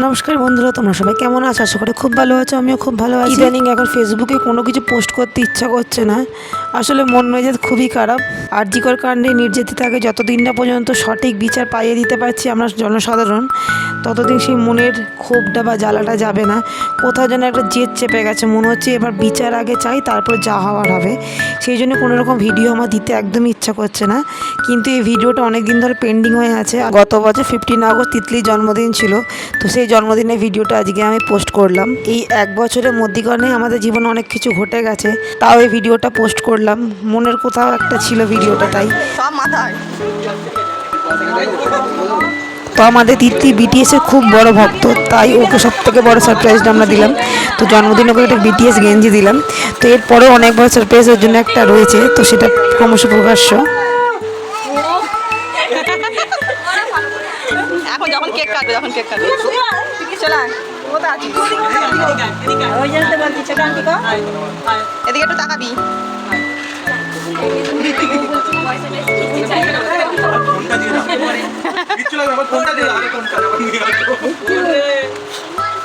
নমস্কার বন্ধুরা, তোমরা সবাই কেমন আছো? আশা করি খুব ভালো আছো। আমিও খুব ভালো আছি। ইদানিং এখন ফেসবুকে কোনো কিছু পোস্ট করতে ইচ্ছা করছে না। আসলে মন মেজাজ খুবই খারাপ। আরজিকর কাণ্ডে নির্যাতিতাকে যতদিন না পর্যন্ত সঠিক বিচার পাইয়ে দিতে পারছি আমরা জনসাধারণ, ততদিন সেই মনের ক্ষোভটা বা জ্বালাটা যাবে না। কোথাও যেন একটা জেদ চেপে গেছে, মনে হচ্ছে এবার বিচার আগে চাই, তারপর যা হওয়ার হবে। সেই জন্য কোনো রকম ভিডিও আমার দিতে একদমই ইচ্ছা করছে না। কিন্তু এই ভিডিওটা অনেক দিন ধরে পেন্ডিং হয়ে আছে। গত বছর 15 আগস্ট তিতলির জন্মদিন ছিল, তো সেই জন্মদিনের ভিডিওটা আজকে আমি পোস্ট করলাম। এই এক বছরের মধ্যিখানে আমাদের জীবনে অনেক কিছু ঘটে গেছে, তাও এই ভিডিওটা পোস্ট করলাম। মনের কোথাও একটা ছিল ভিডিওটা, তাই সব মাথায়। তো আমাদের তিতলি বিটিএসের খুব বড় ভক্ত, তাই ওকে সব থেকে বড় সারপ্রাইজটা আমরা দিলাম। তো জন্মদিনে ওকে একটা বিটিএস গেঞ্জি দিলাম। তো এরপরেও অনেক বড় সারপ্রাইজের জন্য একটা রয়েছে, তো সেটা ক্রমশ প্রকাশ্য। এখন যখন কেক কাটবে চলে আয়। কোথায় আছিস? এদিকে একটু তাকাবি।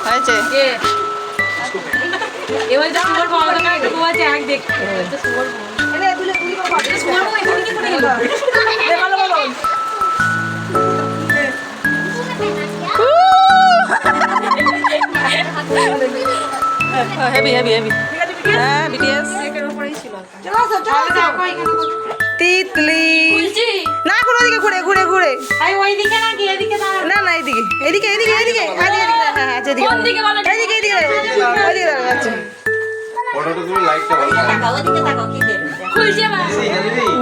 হয়েছে হেভি হেভি হেভি। হ্যাঁ বিটিএস তিতলি না কোনো দিকে ঘুরে ঘুরে ঘুরে না না এইদিকে এদিকে এদিকে এদিকে হ্যাঁ আচ্ছা এদিকে এদিকে এদিকে এদিকে আচ্ছা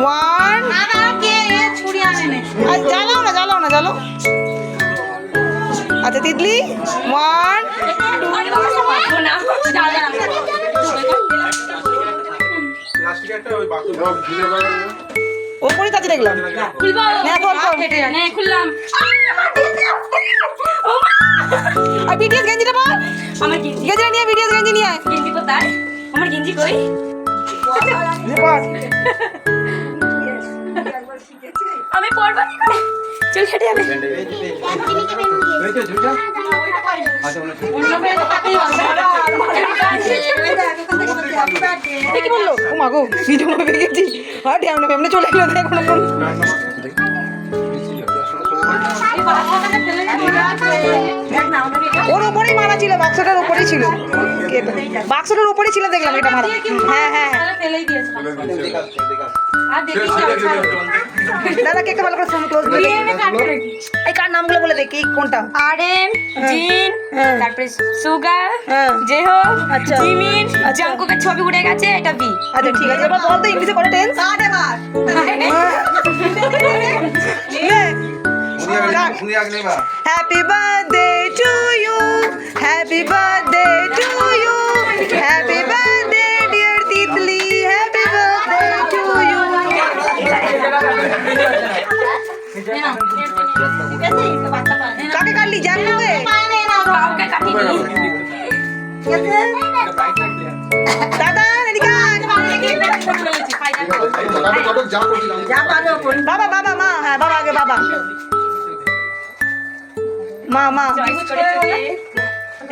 ওয়ান জ্বালাও না জ্বালাও না জ্বালো। আচ্ছা তিতলি ওয়ান ওপরে কাছে দেখলাম আর বিটিএস গেঞ্জিটা বল আমার গেঞ্জিটা নিয়ে বিটিএস গেঞ্জি নিয়ে আয়। গেঞ্জি কোথায়? আমার গেঞ্জি কই? আমি পরব কি করে? চল হেঁটে যাবে। কি বললো? ও মা গো ভিডিও করে গেছি। হ্যাঁ আমি এমনি চলে গেল দেখো না কোন ওর উপরেই মারা ছিল, বাক্সটার উপরেই ছিল, বাক্সটার উপরেই ছিল দেখলাম এটা মারা। হ্যাঁ হ্যাঁ দাদা কেকটা ভালো করে ফোন ক্লোজ করে এই কার নামগুলো বলে দেখি কোনটা। আরএম জিন, তারপরে সুগার, জেহো, আচ্ছা জিমিন, জাঙ্কুকের ছবি উড়ে গেছে, এটা বি। আচ্ছা ঠিক আছে, এবার বল তো ইংলিশে করে tense. Happy birthday to you, happy birthday to you, happy birthday dear Titli, happy birthday to you. কাকে কাটলি? জানবে দাদা এদিকে বাবা বাবা মা। হ্যাঁ বাবা আগে বাবা মা মা।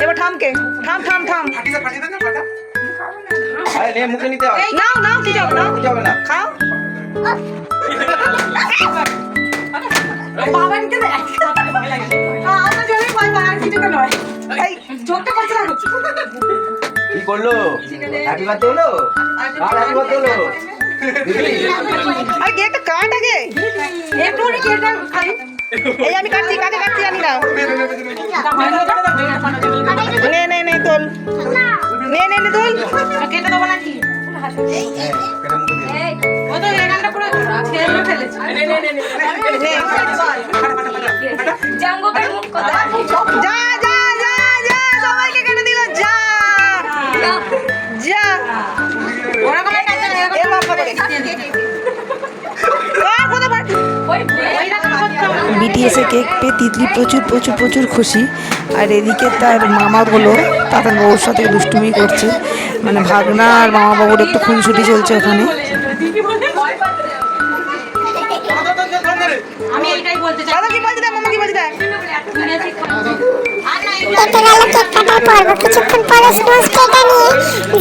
এবার থামকে থাম থাম থাম নাও নাও কি যাবে না খাও। কি করলো? হ্যাপি বার্থডে হলো, হ্যাপি বার্থডে হলো। আরে কেকটা কাট আগে, একটু কেকটা খাই। এই আমি কাটছি, কাকে কাটছি জানি না। নে নে নে তোল, নে নে নে তোল। কেটে দেবো নাকি? যা যা যা যা সবাইকে কেটে দিল। যা যা বিটিএস এর কেক পেয়ে তিতলি প্রচুর প্রচুর প্রচুর খুশি। আর এদিকে তার মামা বলো তাদের বউর সাথে দুষ্টুমি করছে, মানে ভাগনা আর মামা বাবুর একটু খুনসুটি চলছে ওখানে। আমি এইটাই বলতে চাই। দাদা কি বলছে? মামা কি বলছে? পর্ব। কিছুক্ষণ পরে স্নো স্প্রেটা নিয়ে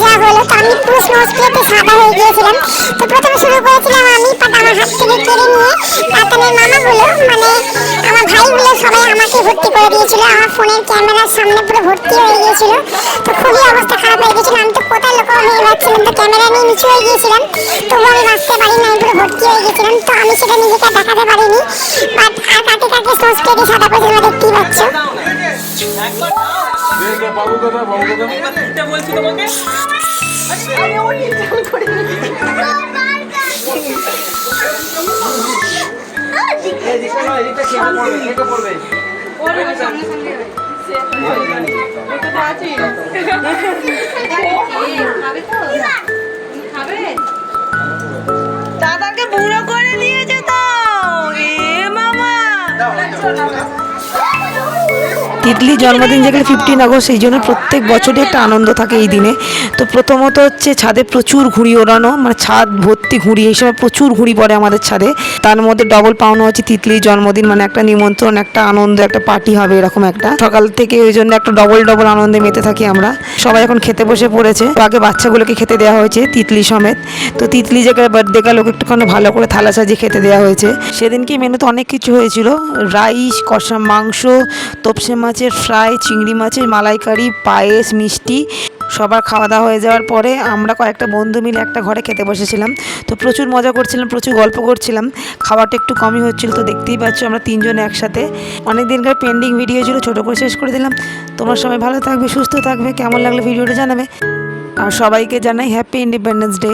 যা হলো, তো আমি পুরো স্নো স্প্রেতে সাদা হয়ে গিয়েছিলাম। তো প্রথমে শুরু করেছিলাম আমি, বাট আমার হাত থেকে কেড়ে নিয়ে রাতানের মামাগুলো, মানে আমার ভাইগুলো সবাই আমাকে ভর্তি করে দিয়েছিল। আমার ফোনের ক্যামেরার সামনে পুরো ভর্তি হয়ে গিয়েছিল। তো খুবই অবস্থা খারাপ হয়ে গেছিল। আমি তো কোথায় লোক হয়ে যাচ্ছিলাম, তো ক্যামেরা নিয়ে নিচু হয়ে গিয়েছিলাম, তবুও আমি বাঁচতে পারি না, আমি পুরো ভর্তি হয়ে গেছিলাম। তো আমি সেটা নিজেকে দেখাতে পারিনি, বাট আর কাকে কাকে স্নো স্প্রেতে সাদা করে তোমরা দেখতেই পাচ্ছ। এদিকে নয়, এদিকটা খেয়ে পড়বে, খেতে পড়বে। দাদাকে বুড়ো করে নিয়েছে তো, এ মামা। তিতলির জন্মদিন যেগুলো 15 আগস্ট, সেই জন্য প্রত্যেক বছরই একটা আনন্দ থাকে এই দিনে। তো প্রথমত হচ্ছে ছাদে প্রচুর ঘুড়ি ওড়ানো, মানে ছাদ ভর্তি ঘুড়ি, এই সময় প্রচুর ঘুড়ি পড়ে আমাদের ছাদে। তার মধ্যে ডবল পাওনা হচ্ছে তিতলির জন্মদিন, মানে একটা নিমন্ত্রণ, একটা আনন্দ, একটা পার্টি হবে এরকম একটা। সকাল থেকে ওই জন্য একটা ডবল আনন্দে মেতে থাকি আমরা। সবাই এখন খেতে বসে পড়েছে। তো আগে বাচ্চাগুলোকে খেতে দেওয়া হয়েছে তিতলি সমেত। তো তিতলি যে বার্থডে গেল, ওকে একটুখানি ভালো করে থালা সাজিয়ে খেতে দেওয়া হয়েছে। সেদিনকে মেনুতে অনেক কিছু হয়েছিল, রাইস, কষা মাংস, তোপসে মাছের ফ্রাই, চিংড়ি মাছের মালাইকারি, পায়েস, মিষ্টি। সবার খাওয়া দাওয়া হয়ে যাওয়ার পরে আমরা কয়েকটা বন্ধু মিলে একটা ঘরে খেতে বসেছিলাম। তো প্রচুর মজা করছিলাম, প্রচুর গল্প করছিলাম। খাওয়াটা একটু কমই হচ্ছিল, তো দেখতেই পাচ্ছ আমরা 3 জন একসাথে। অনেক দিনকার পেন্ডিং ভিডিও ছিল, ছোটো করে শেষ করে দিলাম। তোমরা সবাই ভালো থাকবে, সুস্থ থাকবে, কেমন লাগলো ভিডিওটা জানাবে। আর সবাইকে জানাই হ্যাপি ইন্ডিপেন্ডেন্স ডে।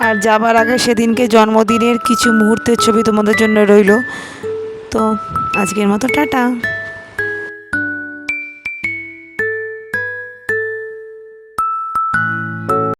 আর যাবার আগে সেদিনকে জন্মদিনের কিছু মুহূর্তের ছবি তোমাদের জন্য রইল। তো আজকের মতো টাটা।